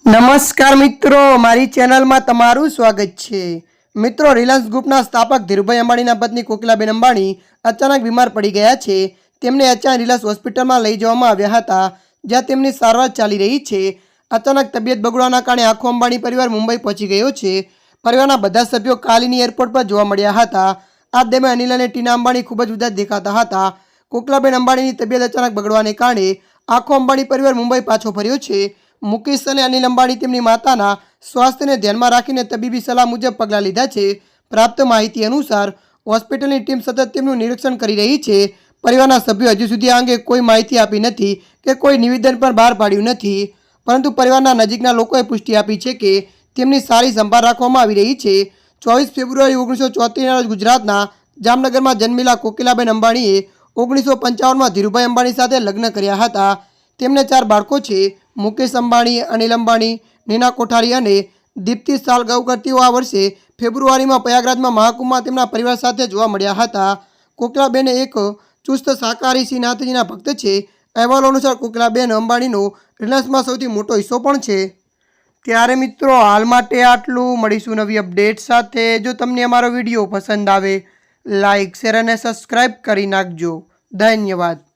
નમસ્કાર મિત્રો, મારી ચેનલમાં તમારું સ્વાગત છે। મિત્રો, રિલાયન્સ ગ્રુપના સ્થાપક ધીરુભાઈ અંબાણીના પત્ની કોકિલાબેન અંબાણી અચાનક બીમાર પડી ગયા છે। તેમને અચાનક રિલાયન્સ હોસ્પિટલમાં લઈ જવામાં આવ્યા હતા, જ્યાં તેમની સારવાર ચાલી રહી છે। અચાનક તબિયત બગડવાના કારણે આખો અંબાણી પરિવાર મુંબઈ પહોંચી ગયો છે। પરિવારના બધા સભ્યો કાલની એરપોર્ટ પર જોવા મળ્યા હતા। આ દરમિયાન અનિલ અને ટીના અંબાણી ખૂબ જ ઉદાસ દેખાતા હતા। કોકિલાબેન અંબાણીની તબિયત અચાનક બગડવાને કારણે આખો અંબાણી પરિવાર મુંબઈ પાછો ફર્યો છે। મુકેશ અને અનિલ અંબાણી તેમની માતાના સ્વાસ્થ્યને ધ્યાનમાં રાખીને તબીબી સલાહ મુજબ પગલાં લીધા છે। પ્રાપ્ત માહિતી અનુસાર હોસ્પિટલની ટીમ સતત તેમનું નિરીક્ષણ કરી રહી છે। પરિવારના સભ્યો હજુ સુધી આ અંગે કોઈ માહિતી આપી નથી કે કોઈ નિવેદન પણ બહાર પાડ્યું નથી, પરંતુ પરિવારના નજીકના લોકોએ પુષ્ટિ આપી છે કે તેમની સારી સંભાળ રાખવામાં આવી રહી છે। 24 ફેબ્રુઆરી 1974ના રોજ ગુજરાતના જામનગરમાં જન્મેલા કોકિલાબેન અંબાણીએ 1955માં ધીરુભાઈ અંબાણી સાથે લગ્ન કર્યા હતા। તેમને 4 બાળકો છે। મુકેશ અંબાણી, અનિલ અંબાણી, નીના કોઠારી અને દીપ્તિ સાલગાંવકર તેઓ આ વર્ષે ફેબ્રુઆરીમાં પ્રયાગરાજમાં મહાકુંભમાં તેમના પરિવાર સાથે જોવા મળ્યા હતા। કોકિલાબેન એક ચુસ્ત શાકાહારી શ્રી નાથજીના ભક્ત છે। અહેવાલો અનુસાર કોકિલાબેન અંબાણીનો રિલાયન્સમાં સૌથી મોટો હિસ્સો પણ છે। ત્યારે મિત્રો, હાલ માટે આટલું। મળીશું નવી અપડેટ સાથે। જો તમને અમારો વિડીયો પસંદ આવે, લાઇક, શેર અને સબસ્ક્રાઈબ કરી નાખજો। ધન્યવાદ।